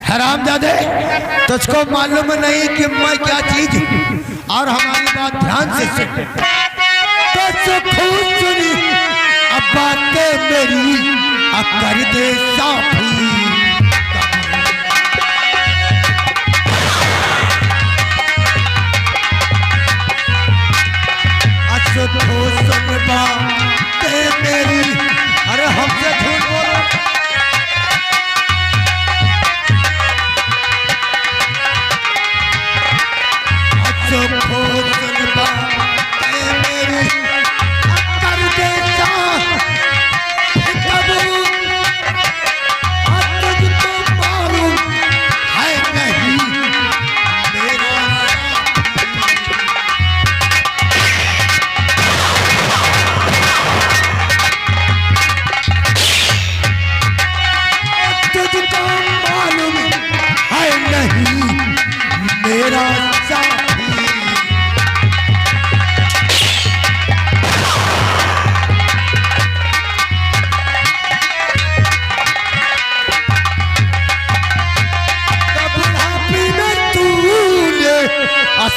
हरामजादे, तुझको मालूम नहीं कि मैं क्या चीज हूँ? और हमारी बात ध्यान से सुन। तो खूब सुनी अब बातें मेरी, कर दे साफी। तो सुन बातें मेरी, अरे हमसे झूठ बोलो।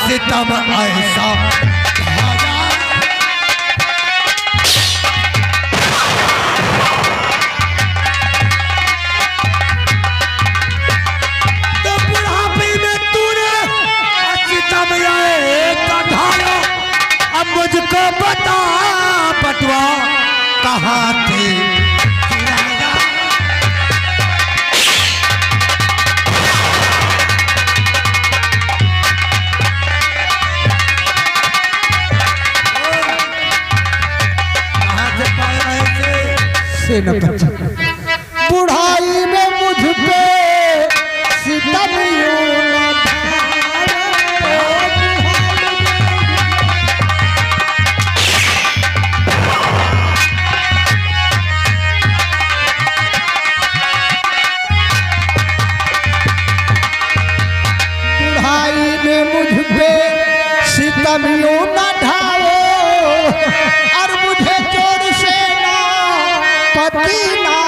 सितम ऐसा तो बुढ़ापे में तूने सितम ऐसा ढाया। अब मुझको बता बटवा कहाँ थे? बुढ़ाई में मुझ पे सितम बुढ़ाई में मुझ पे सितम न ढाओ, और मुझे चोर से पति ना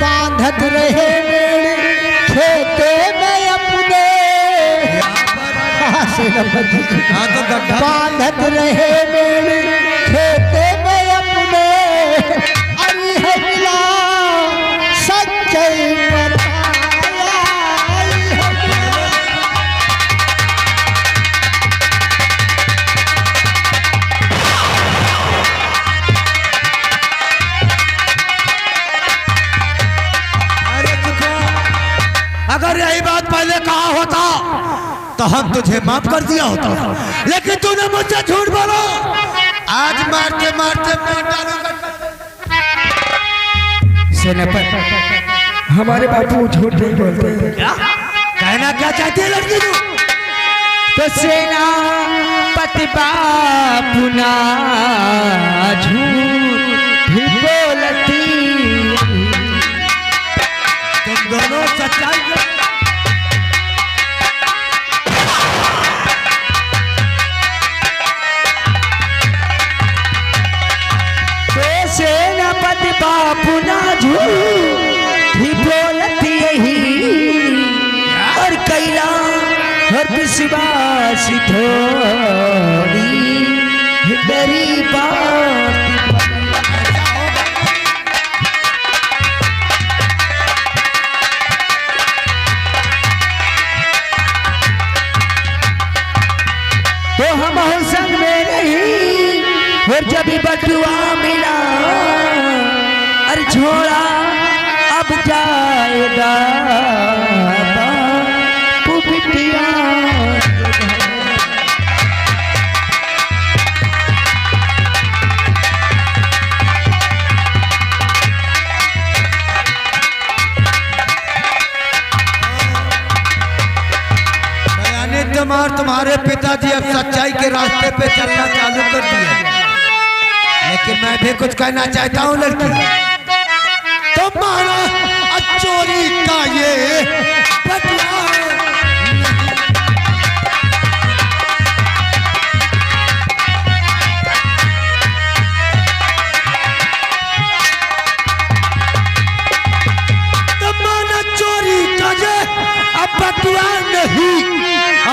बांधत रहे मेरे खेते में अपने, बांधत रहे मेरे खेते में अपने। अरे मिला सच्चाई अगर यही बात पहले कहा होता तो हम तुझे माफ कर दिया होता, लेकिन तूने मुझसे झूठ बोला। आज मारते मारते मार डालूंगा। सेनापति, हमारे बापू झूठ नहीं बोलते। क्या कहना क्या चाहती है लड़की तू? तो सेनापति बापू ना झूठ भी बोलती। तुम दोनों सच्चाई सेनापति बापू ना झूठ ही बोलती यही, और कैला हर विश्वास थोड़ी मेरी बात। तो हम संग में नहीं, और जब बटुआ मिला अरे छोड़ा अब जाएगा बापू बिटिया। तुम्हारे पिताजी अब सच्चाई के रास्ते पे चलना चालू कर दिया, लेकिन मैं भी कुछ कहना चाहता हूँ लड़की। तुम्हारा चोरी का ये बदला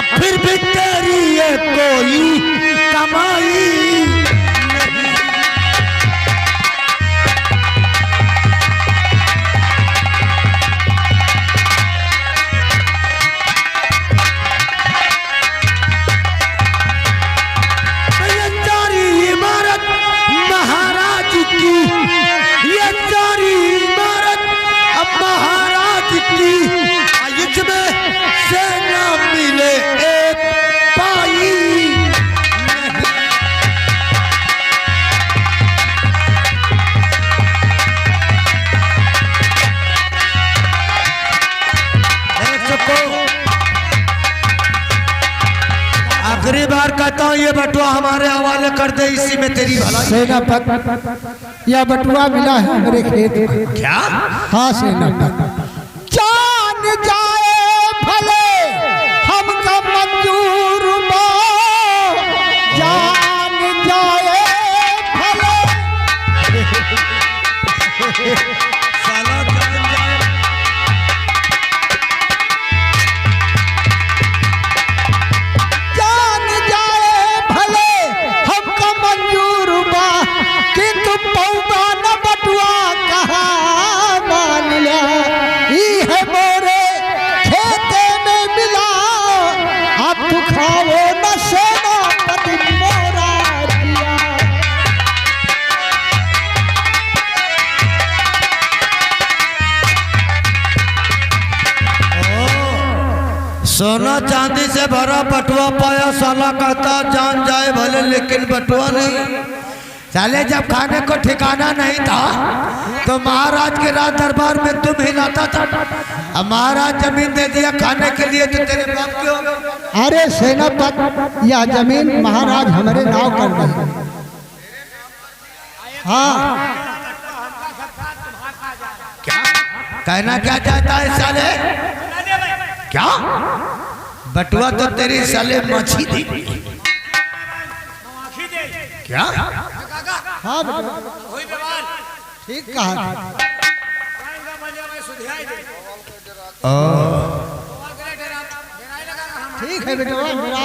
फिर भी तेरी ये कोई कमाई आखिरी बार कहता हूँ ये बटुआ हमारे हवाले कर दे, इसी में तेरी भलाई। सेनापति यह बटुआ मिला है मेरे खेत में। क्या? हाँ सेनापति। जान जाए भले हमका मंजूर बा, जान जाए भले साला जान जाए। जान जाए भले हमका मंजूर बा, किंतु पौधा न बटुआ कहाँ मान लिया। ई है मोरे खेते में मिला, अब तू खाओ न सेनापति मोरा दिया। सोना चांदी से भरा बटुआ पाया, साला कहता जान जाए भले लेकिन बटुआ नहीं। साले जब खाने को ठिकाना नहीं था तो महाराज के राज दरबार में तुम हिलाता था। अब महाराज जमीन दे दिया खाने के लिए तो तेरे बाप क्यों? अरे सेनापति यह जमीन महाराज हमारे नाव कर दी। हाँ क्या कहना क्या चाहता है साले? क्या बटुआ तो तेरी साले मछी थी क्या? हाँ ठीक कहा। ठीक है बेटा मेरा।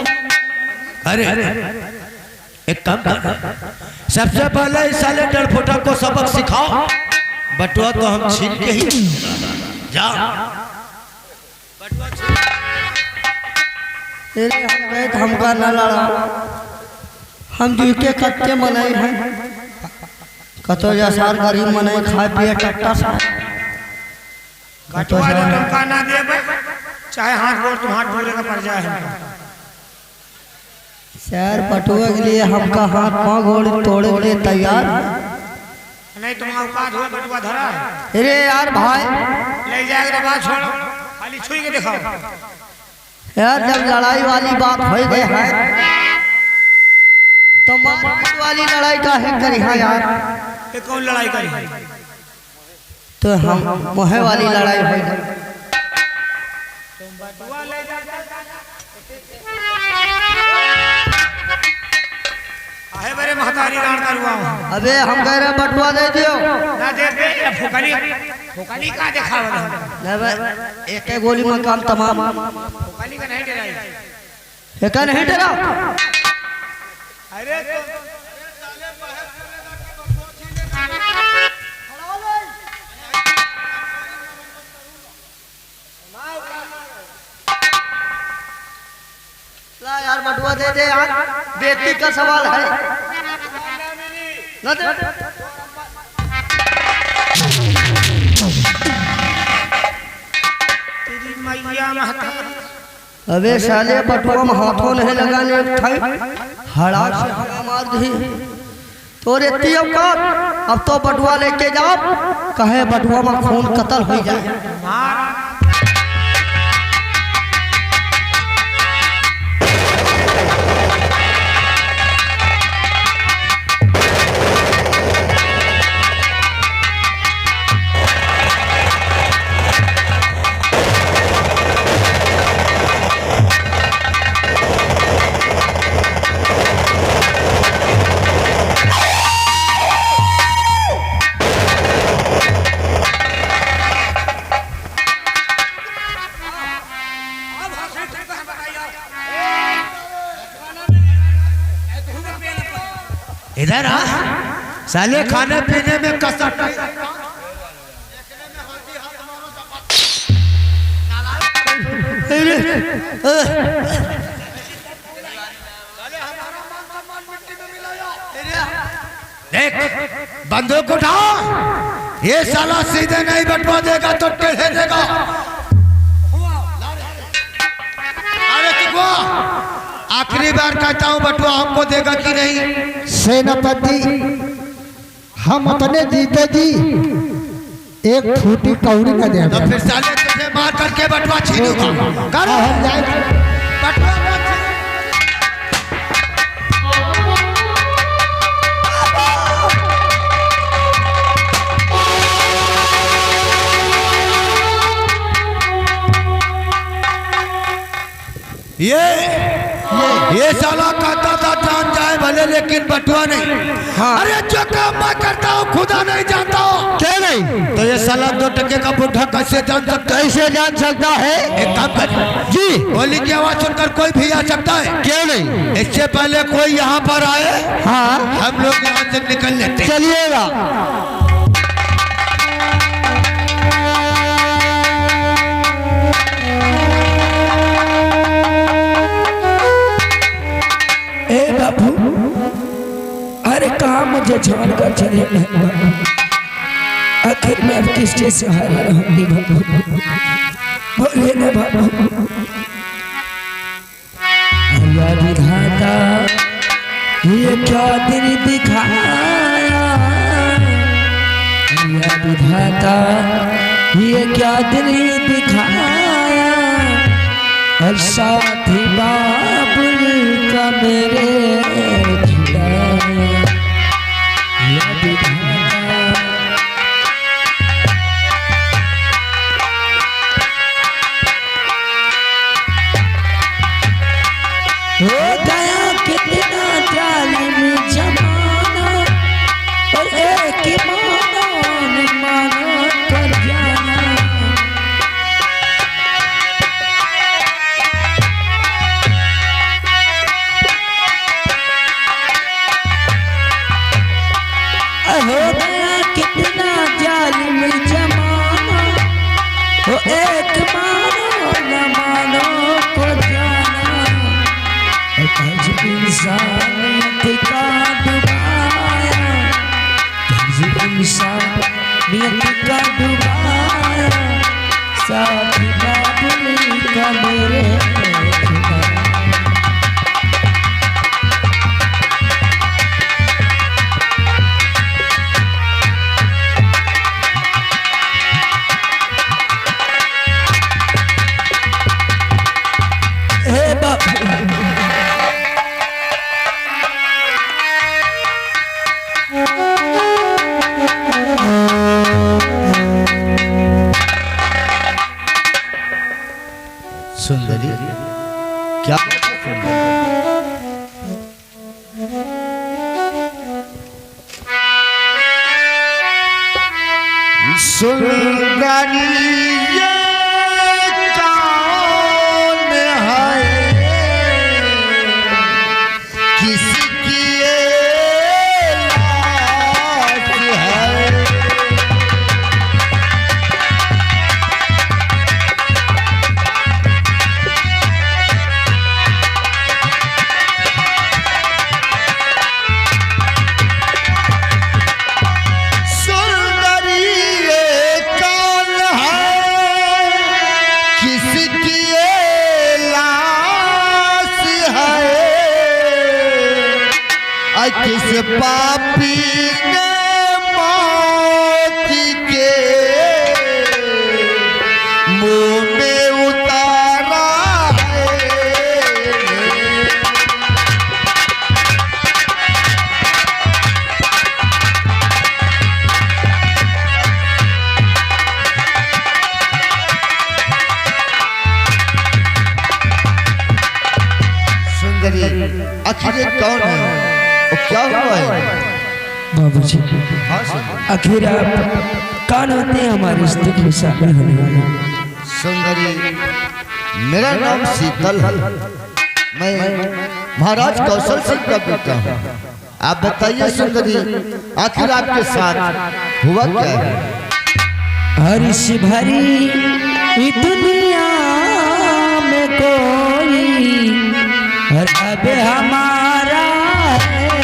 अरे एक काम कर, सबसे पहले इस साले डरफोटा को सबक सिखाओ। बटुआ तो हम छीन के ही जा। हमका न लड़ा, हम जी के कच्चे मनाई हैं, कतो जसार गरीब मनाई खाए पिए टट्टा सा। ना दे चाहे हाथ जोड़ तुम हाथ जोड़े का पड़ जाए। शहर पटुए के लिए हमका हाथ पाँव घोड़े तोड़े के लिए तैयार। नहीं तुम औकात हुआ बटुआ धरा है। अरे यार भाई ले जाएगा बात छोड़ो, खाली छुई के दिखाओ। यार जब लड़ाई वाली बात हो गई है तो मारपीट वाली लड़ाई का है करी। हाँ यार ये कौन लड़ाई करी? तो हम मोहे वाली लड़ाई हो गई। आहे बड़े महतारी गाड़ करवा। अबे हम कह रहे बटुआ दे दियो ना दे दे फुकनी फुकनी का दिखावा। नहीं भाई एक गोली में काम तमाम। फुकनी का नहीं डराई। एक नहीं डरा। अरे ला यार बटुआ दे दे यार, बेटी का सवाल है ना दे। तेरी मैया महतारी। अबे साले बटुआ में हाथों नहीं लगाने ठाई हड़ा से हवा मार दी तो रेती औकात। अब तो बटुआ लेके जाओ, कहे बटुआ में खून कत्ल हो जाए। मार इधर आ साले, खाने पीने में कसर देख, बंदूक उठा। ये साला सीधे नहीं बटवा देगा तो टेढ़े देगा। अरे चुकवा, आखिरी बार कहता हूँ, बटवा हमको देगा कि नहीं? सेनापति हम अपने जीते जी एक फूटी कौड़ी का दे। तो फिर साले तुझे मार करके बटवा छीनूंगा। करो हम जाएंगे। बटवा मत छीन। ये साला कहता था जान जाए भले लेकिन बटुआ नहीं। हाँ। अरे जो काम मैं करता हूँ खुदा नहीं जानता हूँ। क्या नहीं? तो ये साला 2 टके का बुढ़ा कैसे जान सकता है? कैसे जान सकता है? एक काम कर जी, गोली की आवाज सुनकर कोई भी आ सकता है। क्यों नहीं? इससे पहले कोई यहाँ पर आए, हाँ, हम लोग यहाँ से निकल लेते। चलिएगा। बाबू, अरे कहाँ मुझे छोड़कर चले गए बाबू? आखिर मैं अब किसके सहारा रहूंगी बाबू? बोलिए ना बाबू। अल्लाह विधाता ये क्या दिन दिखाया, अल्लाह विधाता ये क्या दिन दिखाया, और साथी बाबुल का मेरे खिलाया, ये विधाता। हो गया कितना जालिम जमाना, और एक मानो न मानो कर जाना। हो गया कितना जालिम जमाना, वो एक मानो न मानो को जाना। आज इंसानियत का डुबाया, आज इंसानियत का डुबाया, साथी बाबुल का मेरे सुंदरी क्या सुंदरी ये कौन है, किसकी ये लाश है? किस पापी ने मौत के मुंह में उतारा है? सुंदरी आखिर ये कौन है? क्या हुआ है बाबूजी? आखिर आप कौन होते हैं हमारे रिश्ते में शामिल होने वाले? सुंदरी मेरा नाम शीतल है, मैं महाराज कौशल सिंह का बेटा हूँ। आप बताइए सुंदरी, आखिर आपके साथ हुआ क्या है? हर्ष भरी दुनिया में कोई अब हमारा है।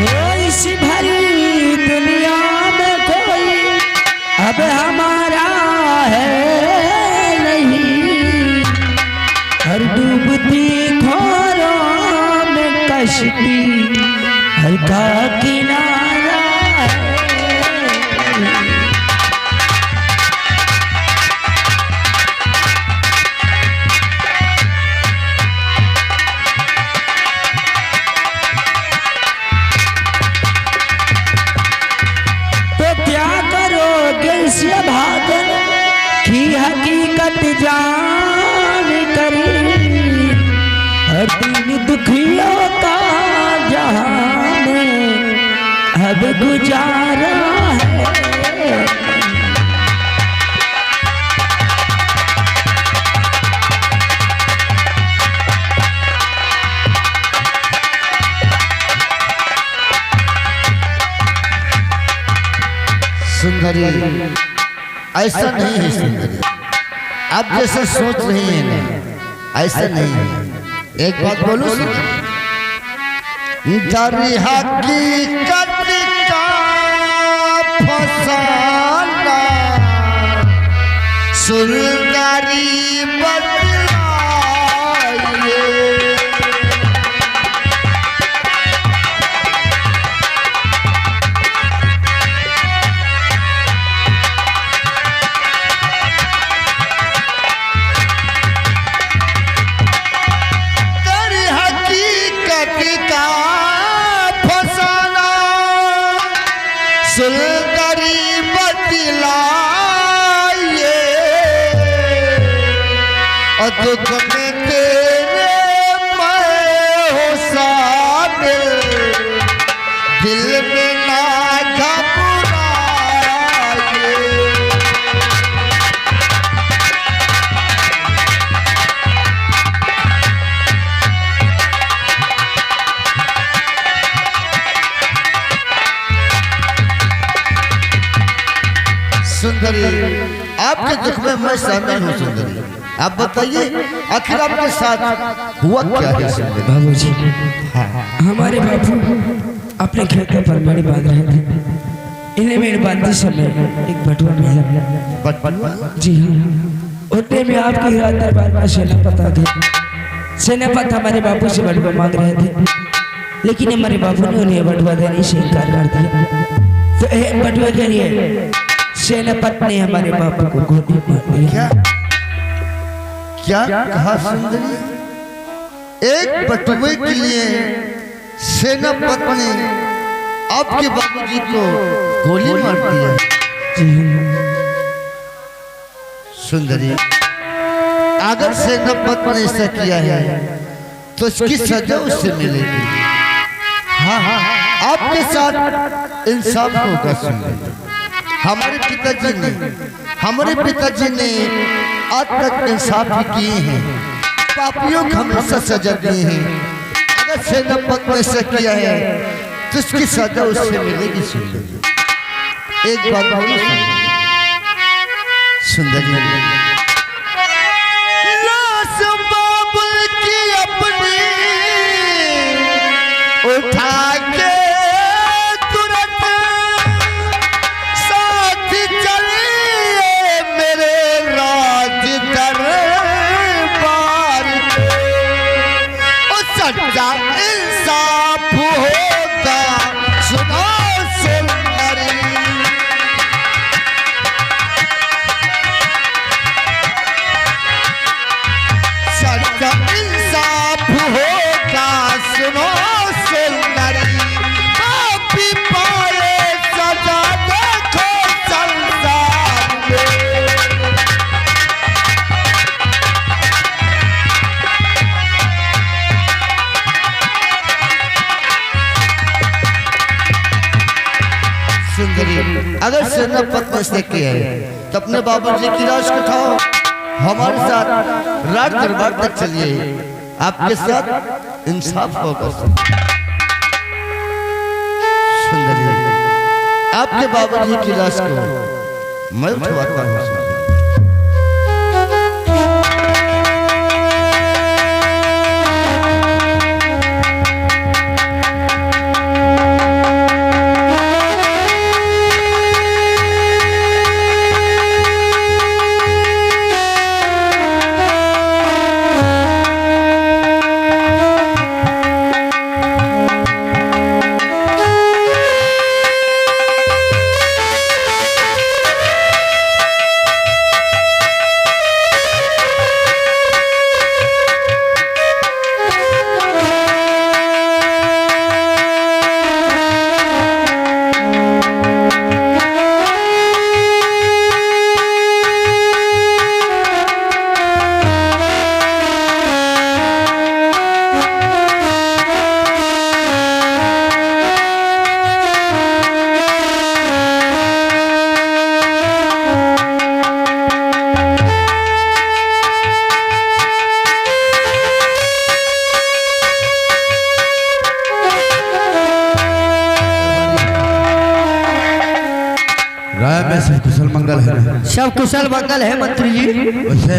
हर्ष भरी दुनिया में कोई अब हमारा है नहीं। हर डूबती घोरों में कश्ती हल्का किनारा है। तो क्या करोगे इस भागन की हकीकत जान करी। हर दिन दुखियों का जहां में अब गुजारा है। सुंदरी, ऐसा नहीं है सुंदरी, आप जैसे सोच रही हैं ना, ऐसा नहीं है। एक बात बोलूं सुंदरी, जारी हकीकत का फसाना सुंदरी बतलाइए। सुंदरी बतलाइए और दुख में तेरे मैं हो शामिल, दिल में ना घबराइए। सुंदरी, आपके दुख में मैं शामिल हूँ सुंदरी, आप बताइए आखिर आपके साथ हुआ क्या है सुंदरी? बाबूजी, हमारे बापू अपने खेतों पर मेड़ बांध रहे थे। इन्हें मेड़ बांधते समय एक बटुआ मिला। बटुआ? जी हाँ। उतने में आपकी रात दरबार में सेनापत आ गए। सेनापत हमारे बापू से बटुआ मांग रहे थे, लेकिन हमारे बापू ने उन्हें बटुआ देने से इनकार कर दिया। तो बटुआ के लिए सेनापत ने हमारे बापू को गोली मार दिया। क्या कहा सुंदरी? एक बटुए के लिए सेनापत ने आपके बाबूजी को गोली मार दिया। सुंदरी, अगर सेनापत ने ऐसा किया है तो इसकी सजा उससे मिलेगी। हाँ हाँ, आपके साथ इंसाफ होगा सुंदरी। हमारे पिताजी ने आज तक इंसाफ ही किए हैं, पापियों को हमेशा सजा दी है। अगर सेनापत ने ऐसा किया है तो उसकी सजा उससे मिलेगी सुंदरी। एक बात बोलो सुंदरी, लाश बाबुल की अपनी उठा के इंसाफ होगा सुनो सुंदरी। अपने पत्नी से किया है तो अपने बाबूजी की राज कथा हमारे साथ राज दरबार तक चलिए, आपके साथ इंसाफ होगा। सुंदरी, आपके बाबूजी की लाश को मैं उठवाता हूँ। राय में सब कुशल मंगल है। सब कुशल मंगल है मंत्री जी। वैसे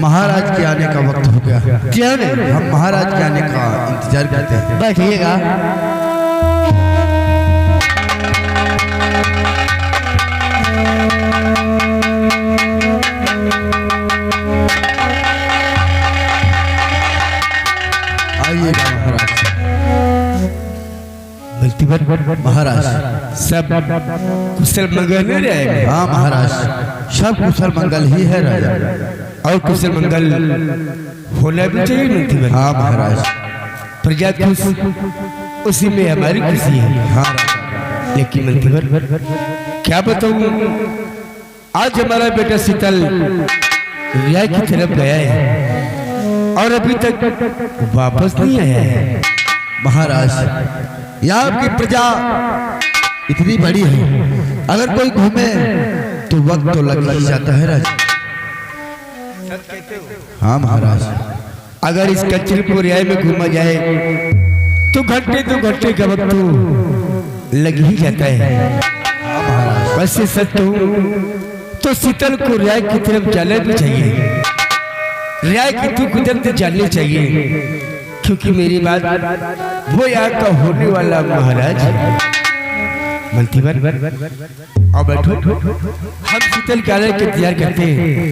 महाराज के आने का वक्त हो गया, क्यों नहीं? हम महाराज के आने का इंतजार करते हैं। बैठिएगा। आइएगा महाराज। महाराज सब कुशल मंगल है रे। हाँ महाराज, सब कुशल मंगल ही है राजा। और कुशल मंगल होना भी चाहिए मंत्री। हाँ महाराज, प्रजा खुश, उसी में हमारी खुशी है। हाँ राजा। लेकिन मंत्री क्या बताऊं, आज हमारा बेटा शीतल रिया की तरफ गया है और अभी तक वापस नहीं आया है। महाराज, यहाँ की प्रजा इतनी बड़ी है, अगर कोई घूमे तो वक्त तो लग ही जाता है राजा। हाँ महाराज, अगर इस कचरे को रियाय में घूमा जाए तो घंटे का वक्त तो लग ही जाता है। हाँ महाराज, वैसे सच तो शीतल को रियाय की तरफ जाना भी चाहिए, रियाय की तू कुदरत जाननी चाहिए, क्योंकि मेरी बात वो यहाँ का होने वाला महाराज मंत्री। और बैठो, हम शीतल के आने के इंतजार करते हैं।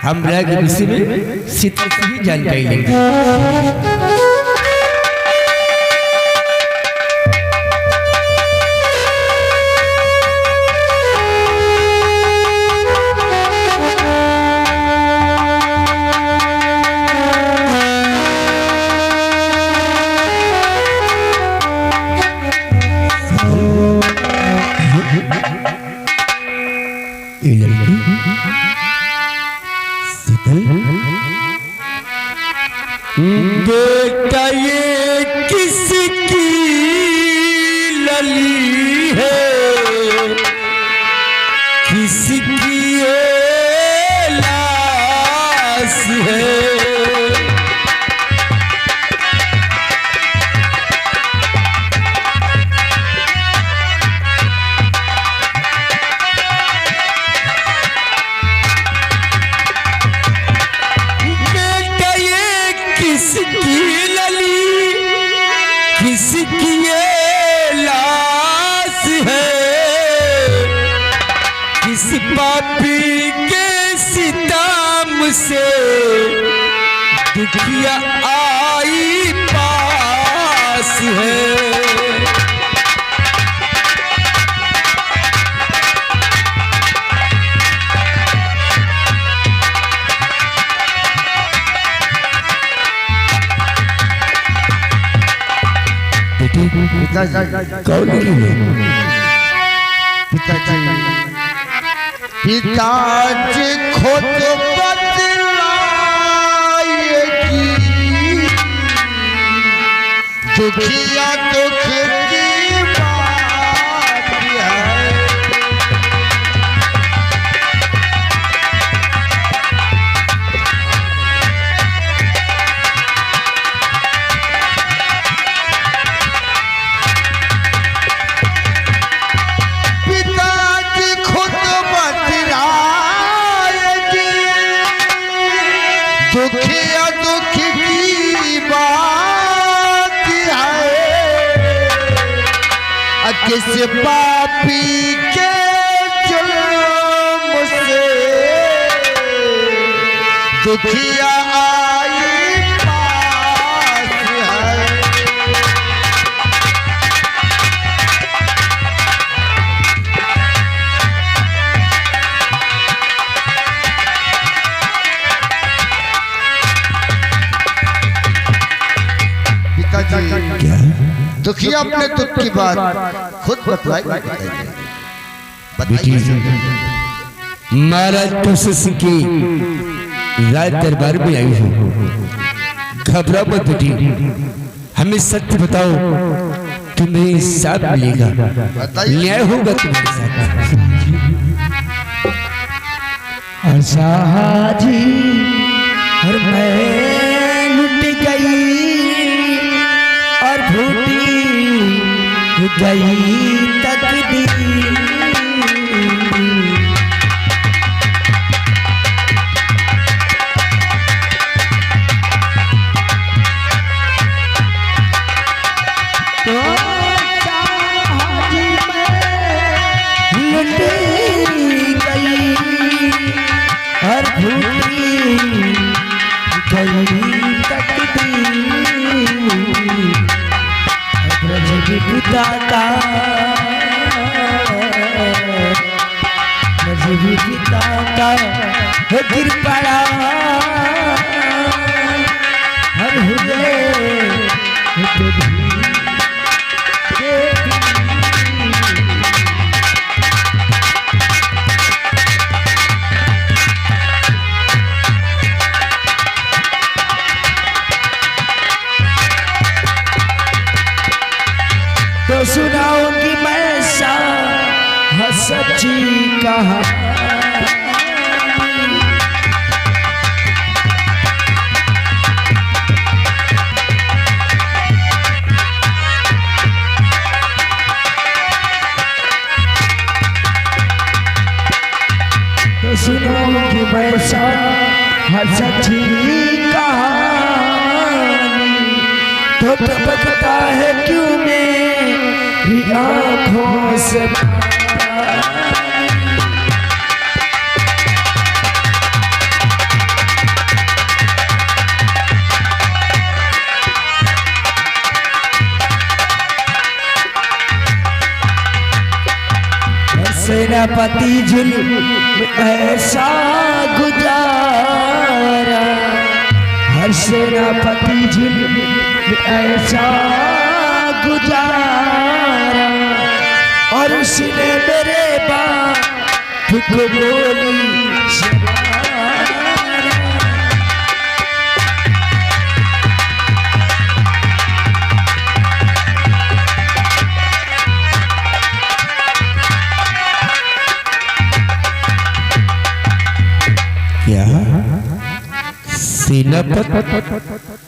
हम रिया के विषय में शीतल से ही जानकारी लेंगे। बेटा ये किसकी लली है, किसकी ये लाश है। किसकी ये लाश है, किस पापी के सितम से दुखिया आई पास है। पिताजी खुद बतलाएगी, दुखिया दुख की बात है। दुखिया दुख की बात है, किस पापी के जुल्म से दुखिया आई पास है। क्या दुखिया अपने दुख की बात खुद बतलाई बेटी महाराज कोशिश की राज दरबार में आई हूँ। घबराओ मत बेटी, हमें सत्य बताओ, तुम्हें इंसाफ मिलेगा, न्याय होगा तुम्हारे साथ। और शाहजी और मैं लुट गई और भूटी गई तकदीर। गिर पड़ा हर तो सुनाऊंगी मैं सच्ची कहानी। सुनोगी मैं सच्ची कहानी, तो टपकता है क्यों मेरी आँखों से सेनापति जुल्म ऐसा गुजारा, हर सेनापति जुल्म ऐसा गुजारा, और उसने मेरे बाप को गोली सेनापति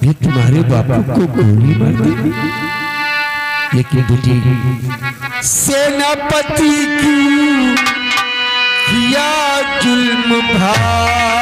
भी तुम्हारे बापू को गोली मार दी। लेकिन बेटी सेनापति की किया जुल्म भाई,